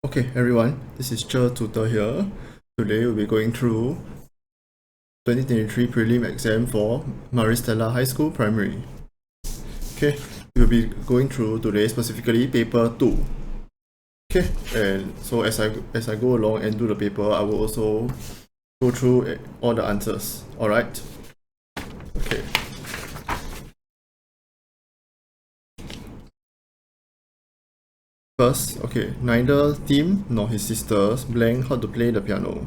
Okay everyone, this is cher.zude here. Today we'll be going through 2023 Prelim exam for Stella High School Primary. Okay, we'll be going through today specifically paper 2. Okay, and so as I go along and do the paper, I will also go through all the answers. Alright? Okay. First, okay, neither Tim nor his sisters blank how to play the piano.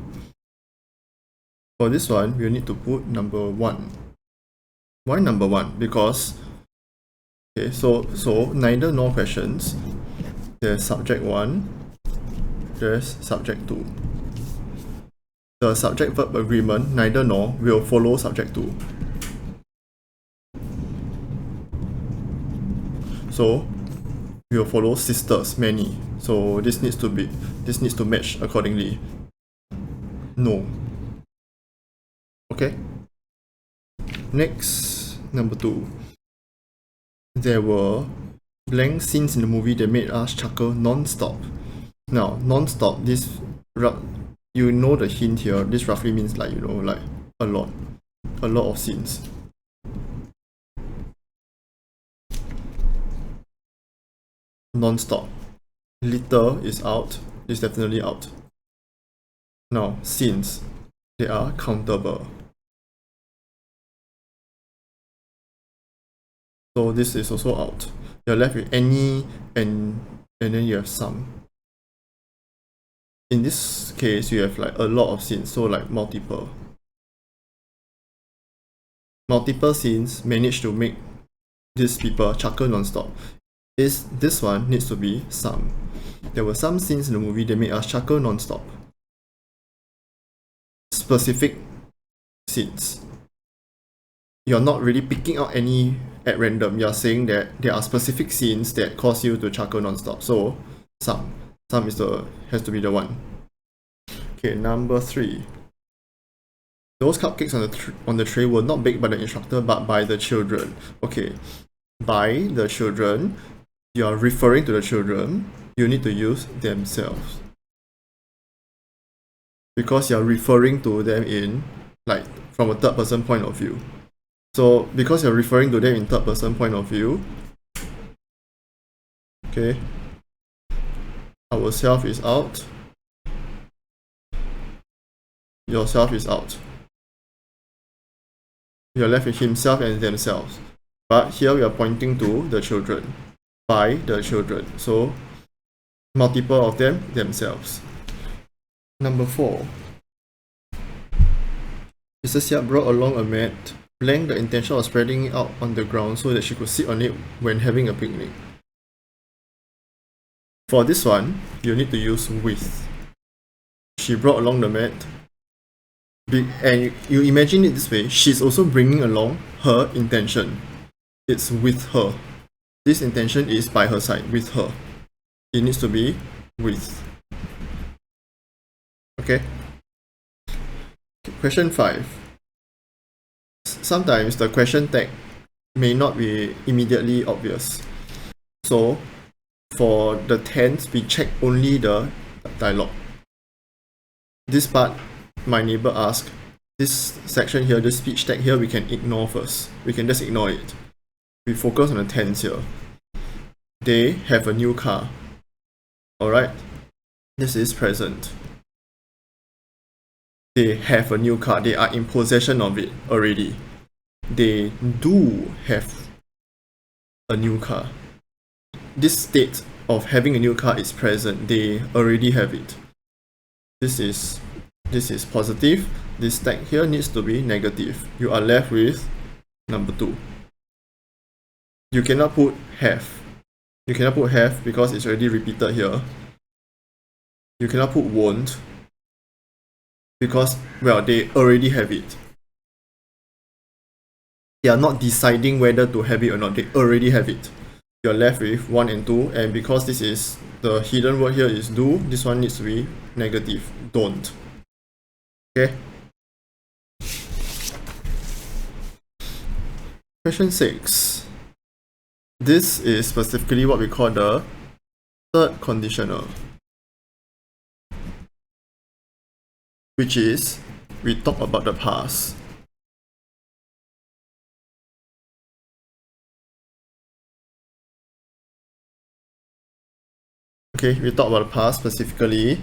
For this one, we'll need to put number 1. Why number 1? Because okay, so neither nor questions. There's subject 1, there's subject 2. The subject verb agreement, neither nor, will follow subject 2. So we will follow sisters, many. So this needs to match accordingly. No. Okay. Next, number 2. There were blank scenes in the movie that made us chuckle non-stop. Now, non-stop, this you know the hint here. This roughly means like, like a lot of scenes. Non-stop. Little is out. Is definitely out. Now, scenes, they are countable. So this is also out. You're left with any and then you have some. In this case, you have like a lot of scenes, so like multiple scenes manage to make these people chuckle non-stop. This one needs to be some. There were some scenes in the movie that made us chuckle non-stop. Specific scenes. You're not really picking out any at random. You're saying that there are specific scenes that cause you to chuckle non-stop. So some has to be the one. Okay, number 3. Those cupcakes on the tray were not baked by the instructor but by the children. Okay, by the children, you are referring to the children. You need to use themselves because you're referring to them in like from a third person point of view. So because you're referring to them in third person point of view, okay, ourself is out, yourself is out. You're left with himself and themselves. But here we are pointing to the children, by the children. So multiple of them, themselves. Number 4. Mrs. Yap brought along a mat, blank the intention of spreading it out on the ground so that she could sit on it when having a picnic. For this one, you need to use with. She brought along the mat, and you imagine it this way, she's also bringing along her intention. It's with her. This intention is by her side, with her. It needs to be with. Okay? Question 5. Sometimes the question tag may not be immediately obvious. So for the tense, we check only the dialogue. This part, my neighbor asked, this section here, this speech tag here, we can ignore first. We can just ignore it. We focus on the tense here. They have a new car. Alright? This is present. They have a new car. They are in possession of it already. They do have a new car. This state of having a new car is present. They already have it. This is positive. This tag here needs to be negative. You are left with number 2. You cannot put have. You cannot put have because it's already repeated here. You cannot put won't because, well, they already have it. They are not deciding whether to have it or not. They already have it. You're left with 1 and 2, and because this is the hidden word here is do, this one needs to be negative. Don't. Okay? Question 6. This is specifically what we call the third conditional. which is we talk about the past. Okay, we talk about the past specifically.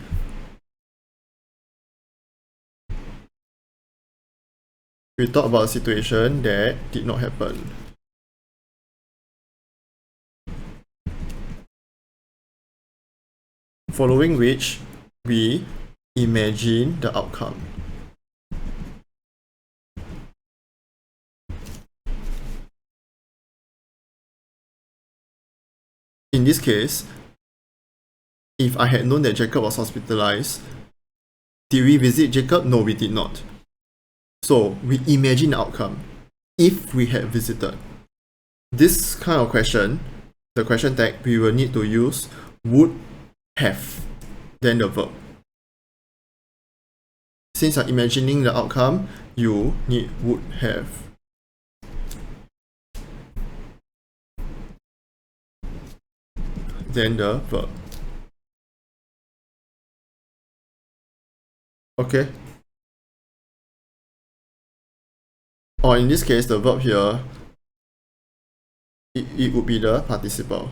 We talk about a situation that did not happen. Following which, we imagine the outcome. In this case, if I had known that Jacob was hospitalized, did we visit Jacob? No, we did not. So we imagine the outcome if we had visited. This kind of question, the question tag, we will need to use would have, then the verb. Since you're imagining the outcome, you need would have. Then the verb. Okay. Or in this case, the verb here, it would be the participle.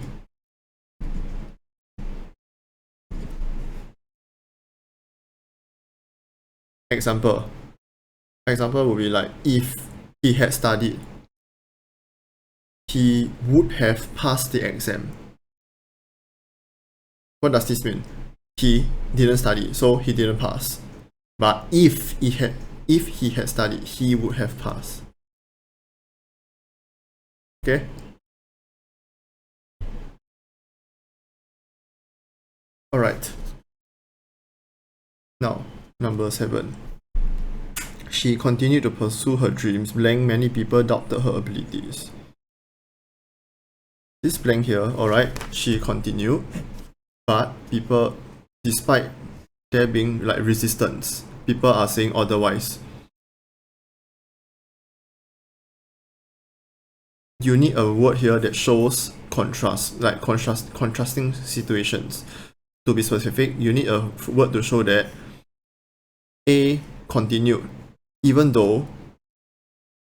Example would be like, if he had studied, he would have passed the exam. What does this mean? He didn't study, so he didn't pass. But if he had studied, he would have passed. Okay? Alright. Now, number 7. She continued to pursue her dreams. Blank, many people doubted her abilities. This blank here, alright, she continued, but people, despite there being like resistance, people are saying otherwise. You need a word here that shows contrast, like contrasting situations. To be specific, you need a word to show that A continued, even though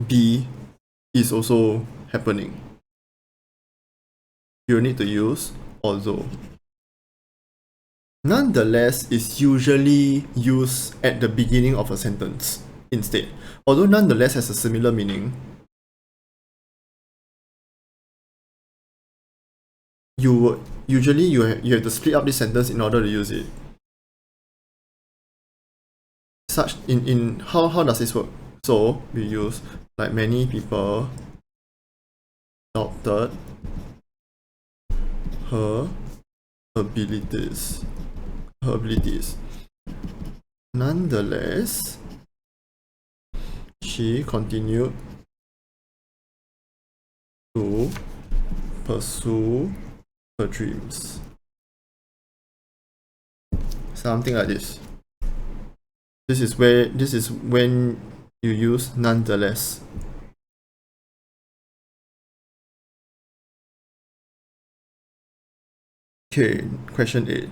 B is also happening. You need to use although. Nonetheless is usually used at the beginning of a sentence instead. Although nonetheless has a similar meaning, you have to split up this sentence in order to use it. Such in how does this work? So we use like many people doubted her abilities. Nonetheless, she continued to pursue her dreams. Something like this. This is when you use nonetheless. Okay, question 8.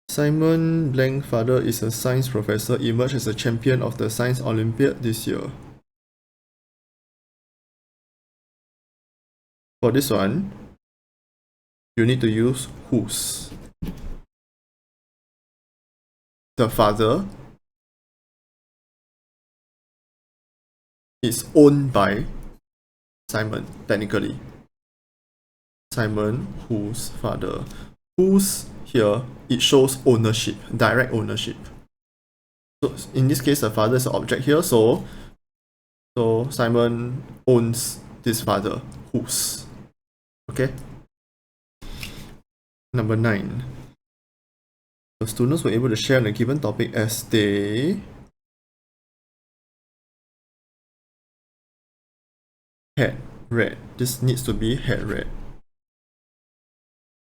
Simon blank father is a science professor, emerged as a champion of the Science Olympiad this year. For this one, you need to use whose. The father is owned by Simon, technically. Simon, whose father. Whose here, it shows ownership, direct ownership. So in this case, the father is an object here, so Simon owns this father, whose. Okay? Number 9. The students were able to share on a given topic as they had read. This needs to be had read.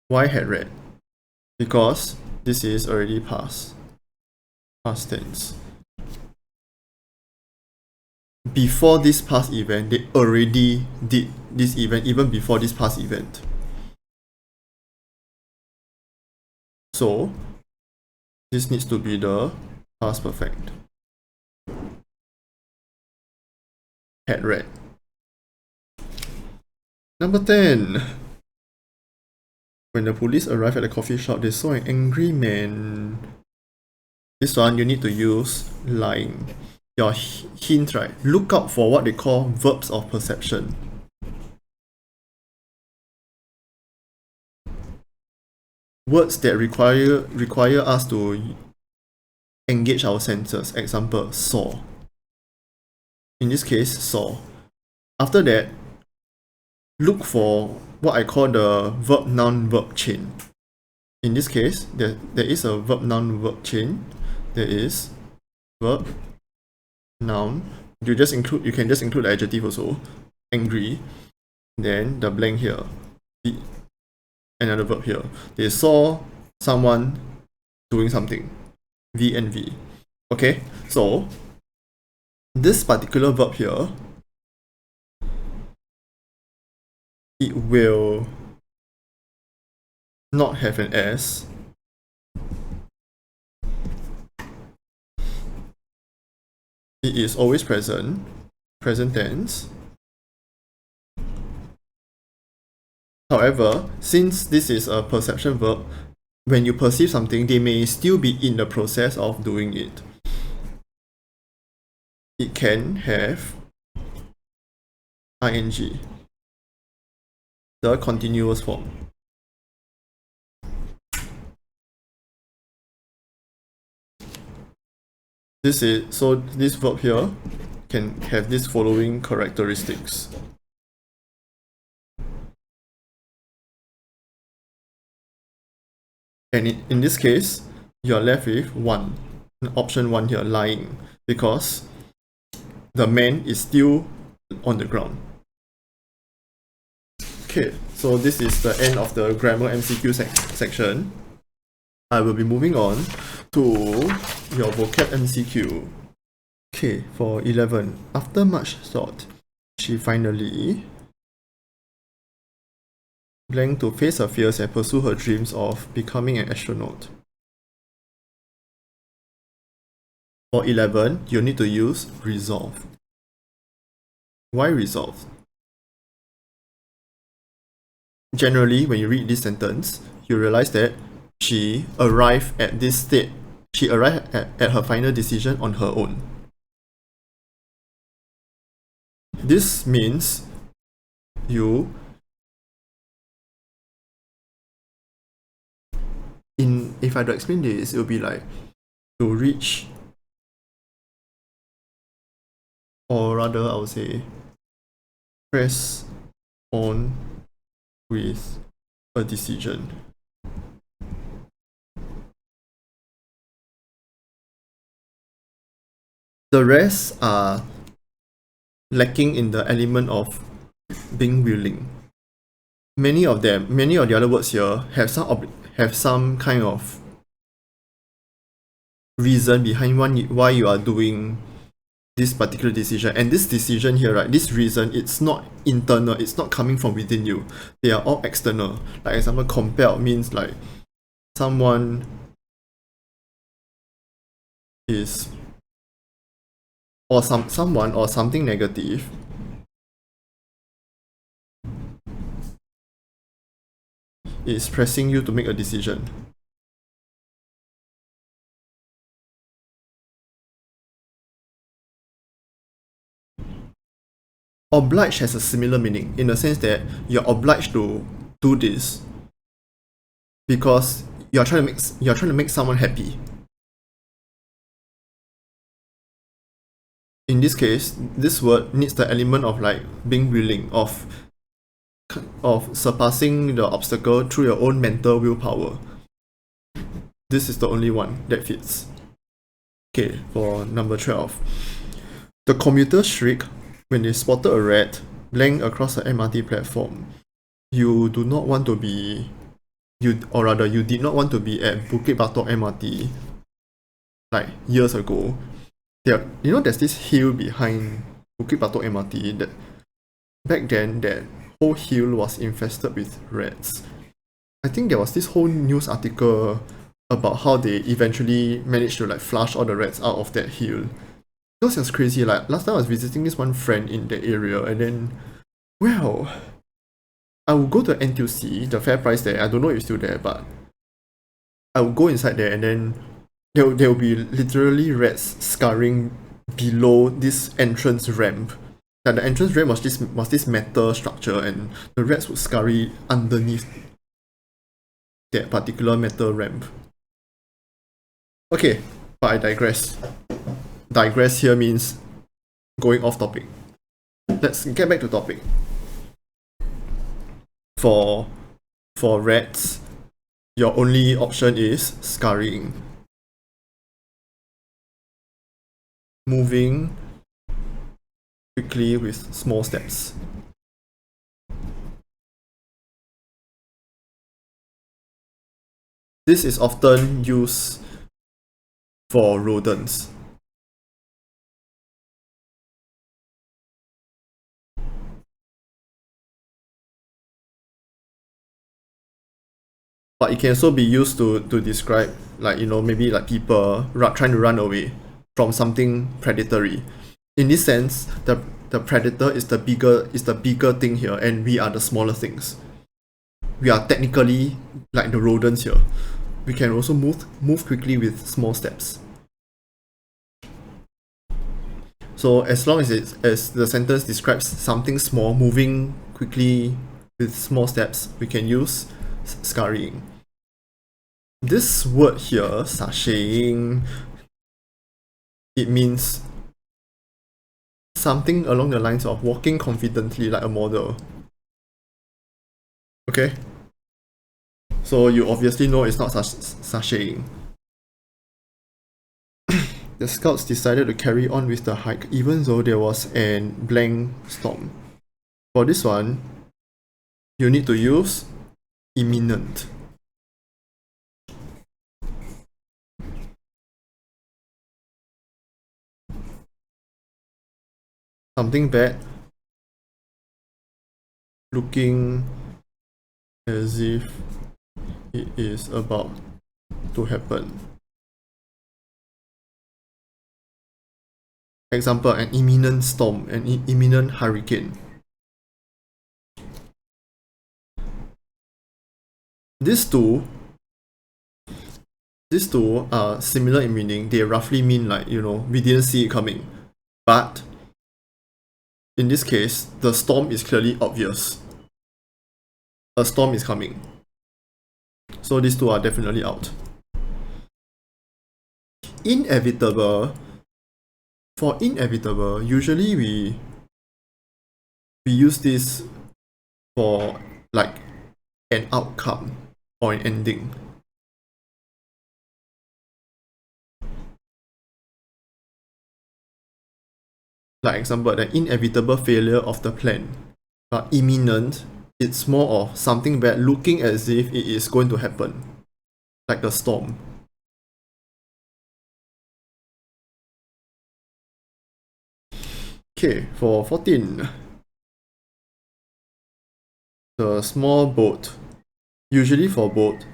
Why had read? Because this is already past tense. Before this past event, they already did this event, even before this past event. So this needs to be the past perfect. Had read. Number 10. When the police arrived at the coffee shop, they saw an angry man. This one you need to use lying. Your hint, right? Look out for what they call verbs of perception. Words that require us to engage our senses. Example, saw. In this case, saw. After that, look for what I call the verb-noun-verb chain. In this case, there is a verb-noun-verb chain. There is verb, noun. You can just include the adjective also. Angry. Then the blank here. Another verb here. They saw someone doing something. V and V. Okay, so this particular verb here, it will not have an S. It is always present tense. However, since this is a perception verb, when you perceive something, they may still be in the process of doing it. It can have ing, the continuous form. This verb here can have these following characteristics. And in this case, you are left with option 1 here, lying, because the man is still on the ground. Okay, so this is the end of the grammar MCQ section. I will be moving on to your vocab MCQ. Okay, for 11, after much thought, she finally blank to face her fears and pursue her dreams of becoming an astronaut. For 11, you need to use resolve. Why resolve? Generally, when you read this sentence, you realize that she arrived at this state. She arrived at her final decision on her own. This means if I had to explain this, it will be like to reach, or rather I would say press on with a decision. The rest are lacking in the element of being willing. Many of the other words here have some kind of reason behind why you are doing this particular decision. And this decision here, right, this reason, it's not internal, it's not coming from within you. They are all external. Like example, compelled means like someone is, or someone or something negative is pressing you to make a decision. Obliged has a similar meaning in the sense that you're obliged to do this because you're trying to make someone happy. In this case, this word needs the element of like being willing, of surpassing the obstacle through your own mental willpower. This is the only one that fits. Okay, for number 12. The commuters shriek when they spotted a rat blank across the MRT platform. You did not want to be at Bukit Batok MRT like years ago. There's this hill behind Bukit Batok MRT that back then that whole hill was infested with rats. I think there was this whole news article about how they eventually managed to like flush all the rats out of that hill. It was crazy. Like last time I was visiting this one friend in the area, and then, well, I would go to NTUC, the fair price there. I don't know if it's still there, but I would go inside there, and then there will be literally rats scurrying below this entrance ramp. Like the entrance ramp was this metal structure, and the rats would scurry underneath that particular metal ramp. Okay, but I digress. Digress here means going off topic. Let's get back to topic. For rats, your only option is scurrying. Moving quickly with small steps. This is often used for rodents. But it can also be used to describe, like, you know, maybe like people trying to run away from something predatory. In this sense, the predator is the bigger thing here, and we are the smaller things. We are technically like the rodents here. We can also move quickly with small steps. So as long as the sentence describes something small moving quickly with small steps, we can use scurrying. This word here, sashaying, it means something along the lines of walking confidently like a model. Okay? So you obviously know it's not sashaying. The scouts decided to carry on with the hike even though there was an blank storm. For this one, you need to use imminent. Something bad, looking as if it is about to happen. Example, an imminent storm, an imminent hurricane. These two are similar in meaning. They roughly mean like, you know, we didn't see it coming. But in this case, the storm is clearly obvious. A storm is coming. So these two are definitely out. Inevitable. For inevitable, usually we use this for like an outcome or an ending. Like example, the inevitable failure of the plan. But imminent, it's more of something bad looking as if it is going to happen. Like a storm. Okay, for 14. The small boat. Usually for boat,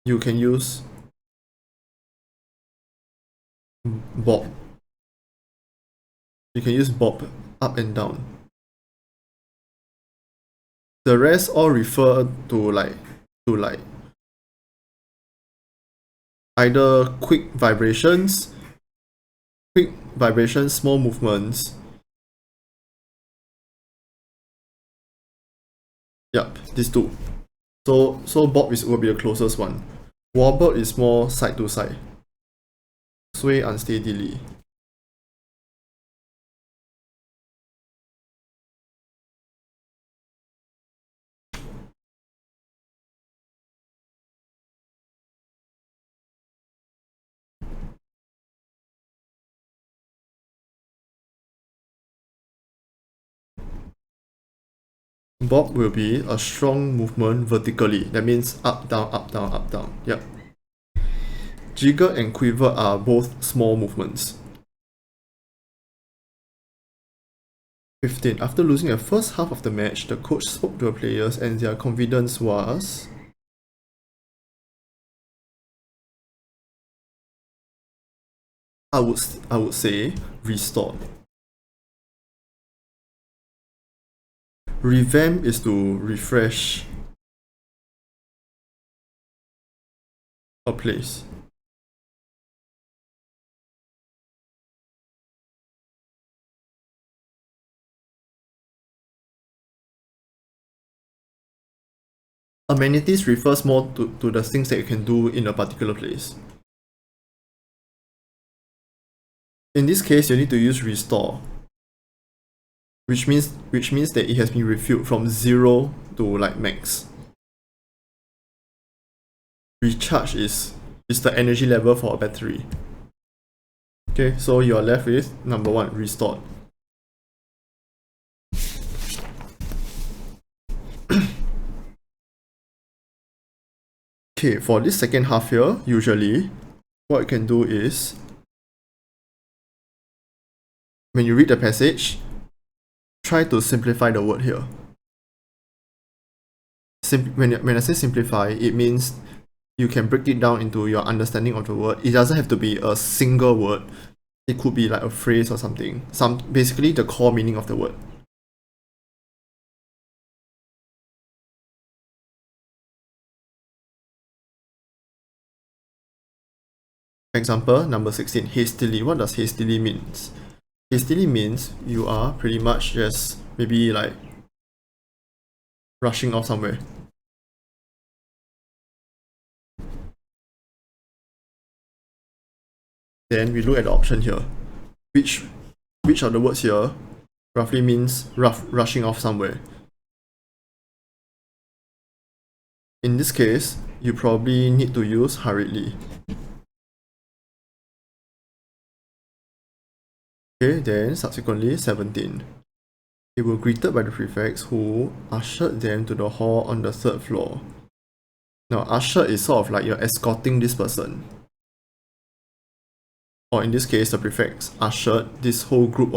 you can use bob. You can use bob up and down. The rest all refer to like either quick vibrations, small movements. Yep, these two. So bob will be the closest one. Wobble is more side to side. Sway unsteadily. Bob will be a strong movement vertically. That means up, down, up, down, up, down. Yep. Jiggle and quiver are both small movements. 15. After losing the first half of the match, the coach spoke to the players and their confidence was I would say restore. Revamp is to refresh a place. Amenities refers more to the things that you can do in a particular place. In this case, you need to use restore, which means that it has been refilled from 0 to like max. Recharge is the energy level for a battery. Okay, so you are left with number 1, restored. Okay, for this second half here, usually what you can do is when you read the passage, try to simplify the word here. When I say simplify, it means you can break it down into your understanding of the word. It doesn't have to be a single word. It could be like a phrase or something. Basically the core meaning of the word. Example number 16, hastily. What does hastily means? Hastily means you are pretty much just maybe like rushing off somewhere. Then we look at the option here. Which of the words here roughly means rushing off somewhere? In this case, you probably need to use hurriedly. Okay, then subsequently 17. They were greeted by the prefects who ushered them to the hall on the 3rd floor. Now, usher is sort of like you're escorting this person. Or in this case, the prefects ushered this whole group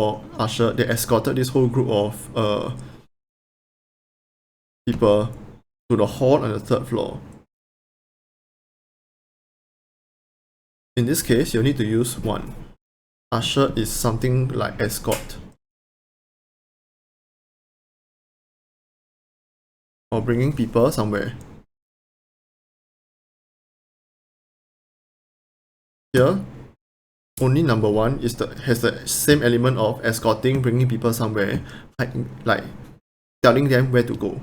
they escorted this whole group of people to the hall on the 3rd floor. In this case, you'll need to use 1. Usher is something like escort. Or bringing people somewhere. Here, only number 1 has the same element of escorting, bringing people somewhere, like telling them where to go.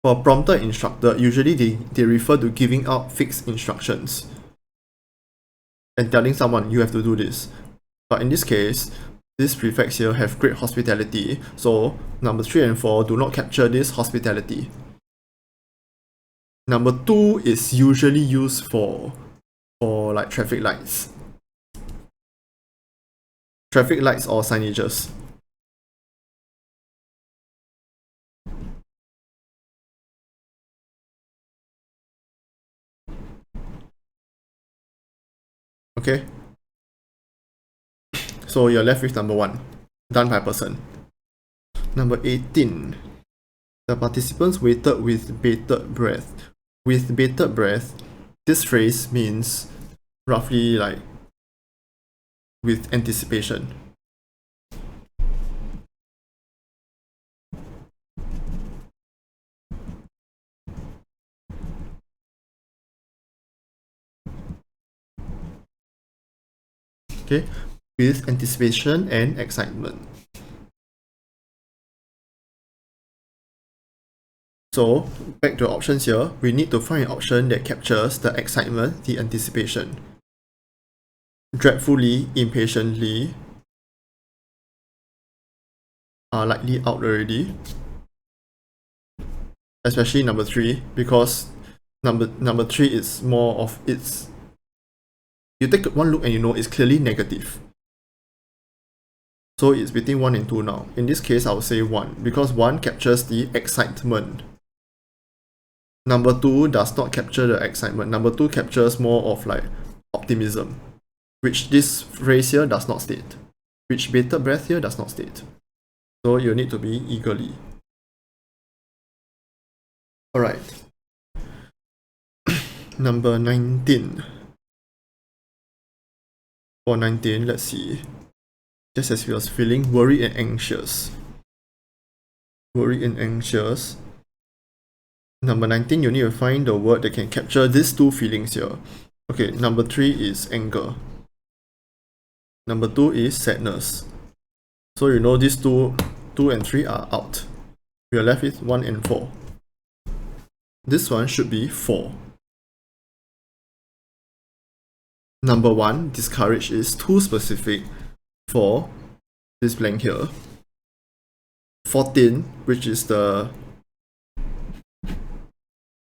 For prompter instructor, usually they refer to giving out fixed instructions and telling someone you have to do this. But in this case, these prefects here have great hospitality, so number 3 and 4 do not capture this hospitality. Number 2 is usually used for like traffic lights. Traffic lights or signages. Okay? So you're left with number 1, done by person. Number 18. The participants waited with bated breath. With bated breath, this phrase means roughly like with anticipation. Okay, with anticipation and excitement. So back to the options here, we need to find an option that captures the excitement, the anticipation. Dreadfully, impatiently are likely out already. Especially number 3, because number 3 is more of its. You take one look and you know it's clearly negative. So it's between 1 and 2 now. In this case, I would say 1, because 1 captures the excitement. Number 2 does not capture the excitement. Number 2 captures more of like optimism, which this phrase here does not state, which bated breath here does not state. So you need to be eagerly. Alright. Number 19. For 19, let's see. Just as we was feeling worried and anxious. Worried and anxious. Number 19, you need to find the word that can capture these two feelings here. Okay, number 3 is anger. Number 2 is sadness. So you know these 2 and 3 are out. We are left with 1 and 4. This one should be 4. Number 1, discourage, is too specific for this blank here. 14, which is the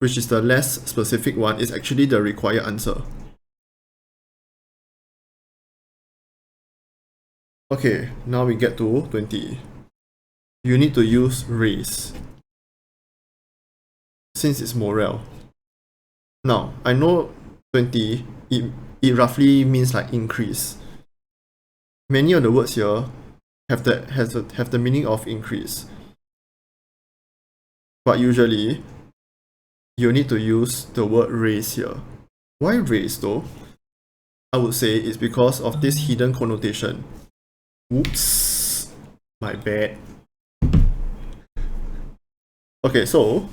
less specific one, is actually the required answer. Okay, now we get to 20. You need to use raise, since it's morale. Now, I know 20, it roughly means like increase. Many of the words here have the meaning of increase. But usually, you need to use the word raise here. Why raise though? I would say it's because of this hidden connotation. Oops, my bad. Okay, so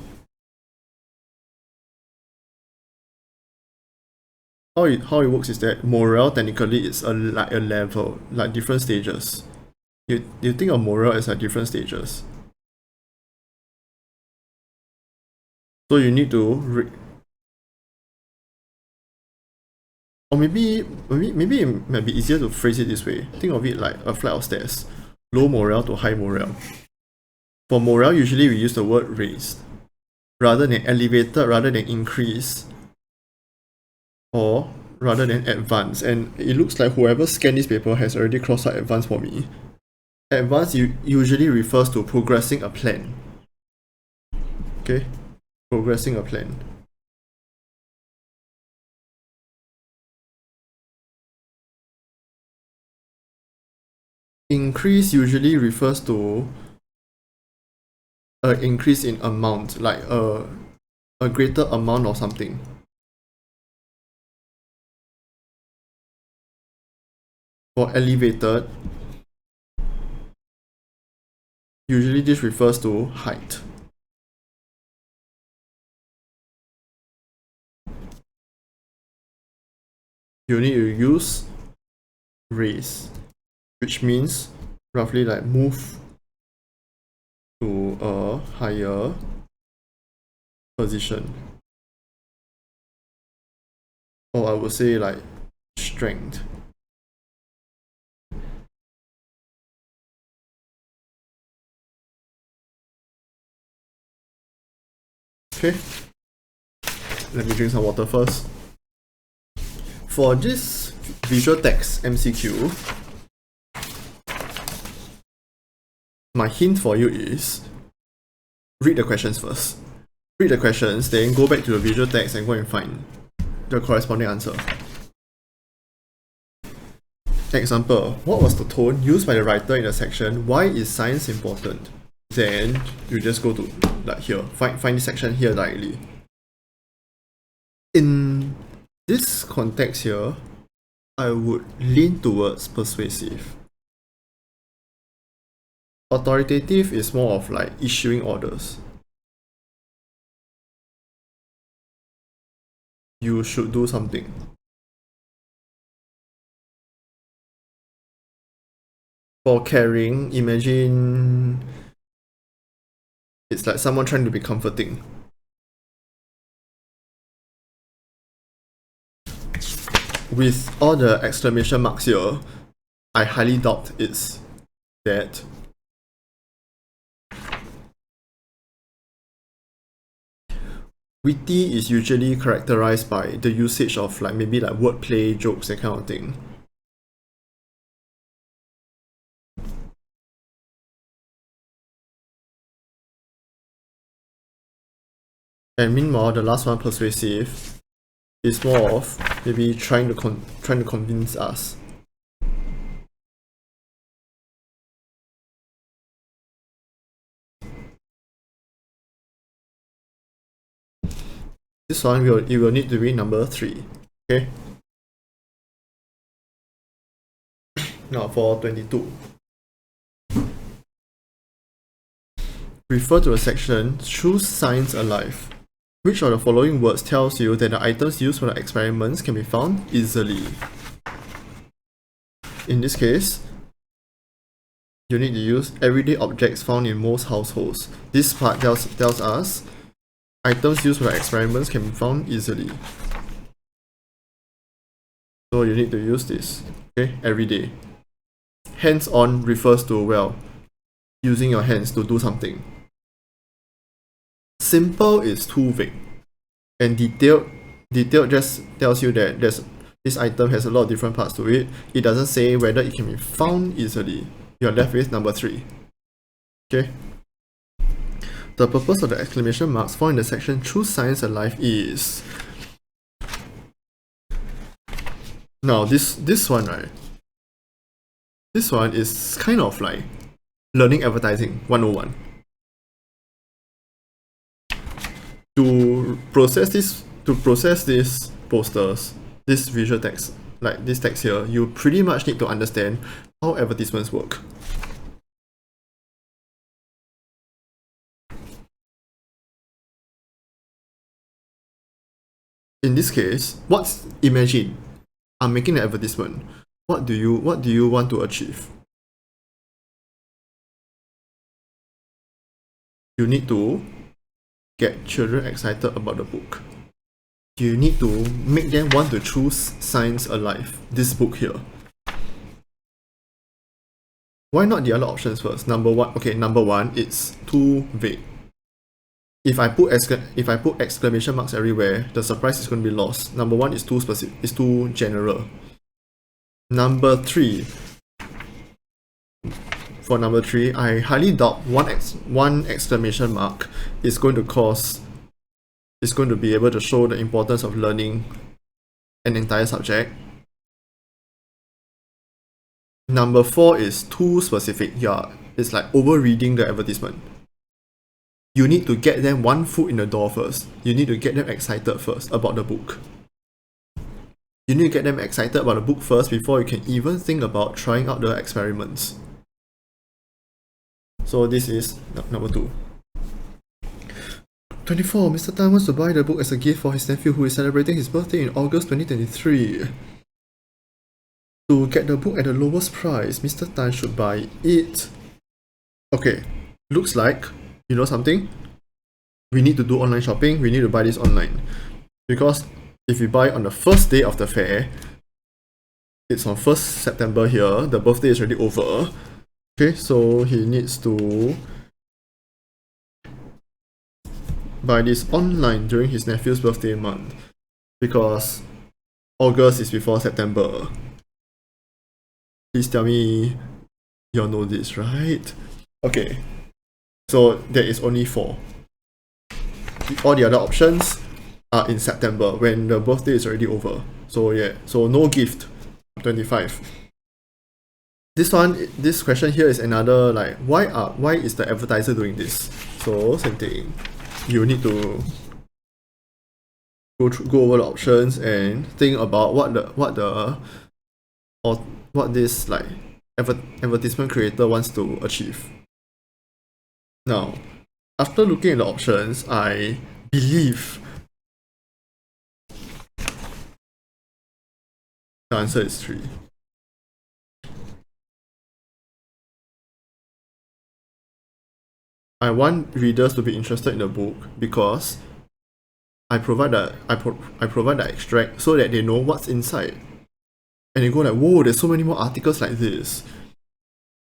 how it works is that morale technically is like a level, like different stages. You think of morale as like different stages. So you need to or maybe it might be easier to phrase it this way. Think of it like a flight of stairs. Low morale to high morale. For morale, usually we use the word raised rather than elevated, rather than increase, or rather than advanced. And it looks like whoever scanned this paper has already crossed out advanced for me. Advanced usually refers to progressing a plan. Okay, progressing a plan. Increase usually refers to an increase in amount, like a greater amount of something. For elevated, usually this refers to height. You need to use raise, which means roughly like move to a higher position. Or I would say like strength. Okay, let me drink some water first. For this visual text MCQ, my hint for you is read the questions first. Read the questions, then go back to the visual text and go and find the corresponding answer. Example, what was the tone used by the writer in the section, why is science important? Then you just go to like here, find this section here directly. In this context here, I would lean towards persuasive. Authoritative is more of like issuing orders. You should do something. For caring, imagine it's like someone trying to be comforting. With all the exclamation marks here, I highly doubt it's that. Witty is usually characterized by the usage of like maybe like wordplay, jokes, that kind of thing. And meanwhile, the last one, persuasive, is more of maybe trying to convince us. This one you will need to read number 3. Okay. Now for 22. Refer to the section Choose Science Alive. Which of the following words tells you that the items used for the experiments can be found easily? In this case, you need to use everyday objects found in most households. This part tells us items used for the experiments can be found easily. So you need to use this, okay, every day. Hands-on refers to, well, using your hands to do something. Simple is too vague, and detailed just tells you that this item has a lot of different parts to it. It doesn't say whether it can be found easily. You're left with number 3. Okay. The purpose of the exclamation marks found in the section Choose Science Alive is. Now this one, right? This one is kind of like learning advertising 101. To process these posters, this visual text, like this text here, you pretty much need to understand how advertisements work. In this case, imagine I'm making an advertisement. What do you want to achieve? You need to get children excited about the book. You need to make them want to choose Science Alive, this book here. Why not the other options first? Number one, it's too vague. If I put exclamation marks everywhere, the surprise is going to be lost. Number 1 is too specific, it's too general. Number 3, for number 3, I highly doubt one exclamation mark is going to be able to show the importance of learning an entire subject. Number 4 is too specific. Yeah, it's like over reading the advertisement. You need to get them one foot in the door first. You need to get them excited first about the book. You need to get them excited about the book first before you can even think about trying out the experiments. So this is number 2. 24. Mr. Tan wants to buy the book as a gift for his nephew who is celebrating his birthday in August 2023. To get the book at the lowest price, Mr. Tan should buy it. Okay, looks like, you know something? We need to do online shopping, we need to buy this online. Because if we buy on the first day of the fair, it's on 1st September here, the birthday is already over. Okay, so he needs to buy this online during his nephew's birthday month. Because August is before September. Please tell me you all know this, right? Okay. So there is only 4. All the other options are in September when the birthday is already over. So yeah, so no gift. 25. This question here is another like why is the advertiser doing this? So same thing. You need to go over the options and think about what this like advertisement creator wants to achieve. Now, after looking at the options, I believe the answer is 3. I want readers to be interested in the book because I provide the extract so that they know what's inside. And they go like, whoa, there's so many more articles like this.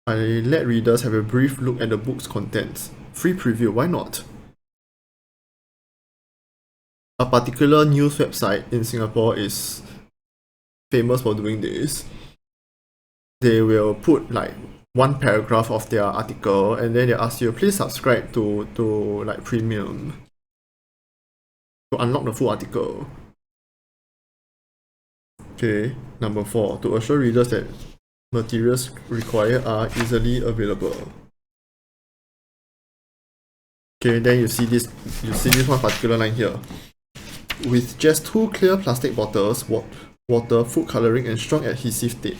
I let readers have a brief look at the book's contents. Free preview, why not? A particular news website in Singapore is famous for doing this. They will put like one paragraph of their article and then they ask you, please subscribe to like Premium to unlock the full article. Okay, number 4, to assure readers that materials required are easily available. Okay, then you see this one particular line here. with just 2 clear plastic bottles, water, food coloring, and strong adhesive tape.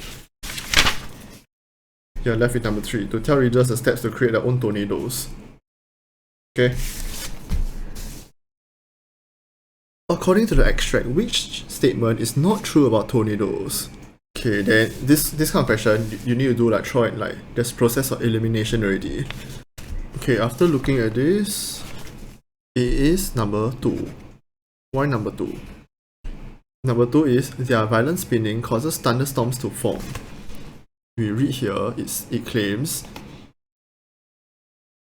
You're left with number 3, to tell readers the steps to create their own tornadoes. Okay. According to the extract, which statement is not true about tornadoes? Okay, then this kind of question, you need to do like throw it like this process of elimination already. Okay, after looking at this, it is number 2. Why number 2? Number 2 is their violent spinning causes thunderstorms to form. We read here, it claims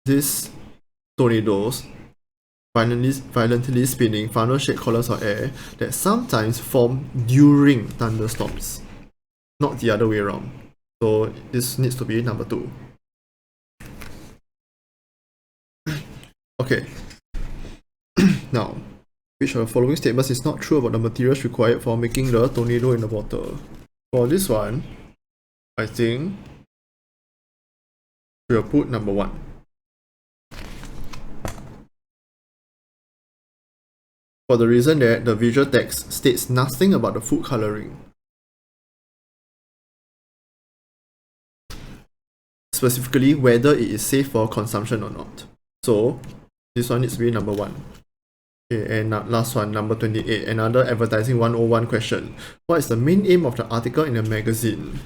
these tornadoes, violently spinning funnel-shaped columns of air that sometimes form during thunderstorms, not the other way around. So this needs to be number 2. Okay. Now, which of the following statements is not true about the materials required for making the tornado in the bottle? For this one, I think we'll put number 1. For the reason that the visual text states nothing about the food coloring. Specifically, whether it is safe for consumption or not. So, this one needs to be number 1. Okay, and last one, number 28, another advertising 101 question. What is the main aim of the article in the magazine?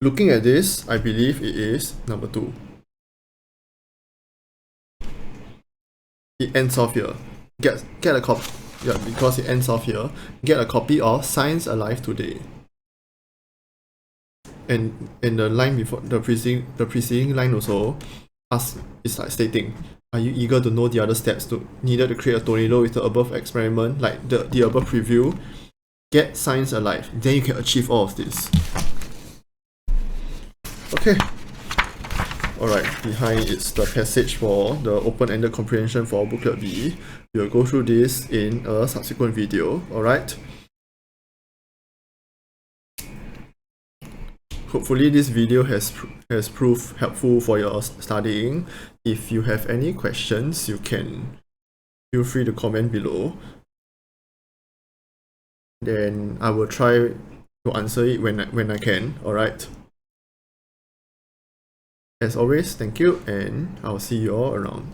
Looking at this, I believe it is number 2. It ends off here. Get a copy. Yeah, because it ends off here. Get a copy of Science Alive Today. And in the line before the preceding line also is like stating, are you eager to know the other steps needed to create a tornado with the above experiment, like the above preview? Get Science Alive. Then you can achieve all of this. Okay. Alright, behind it's the passage for the open-ended comprehension for Booklet B. We'll go through this in a subsequent video. Alright. Hopefully this video has proved helpful for your studying. If you have any questions, you can feel free to comment below. Then I will try to answer it when I can. Alright. As always, thank you, and I'll see you all around.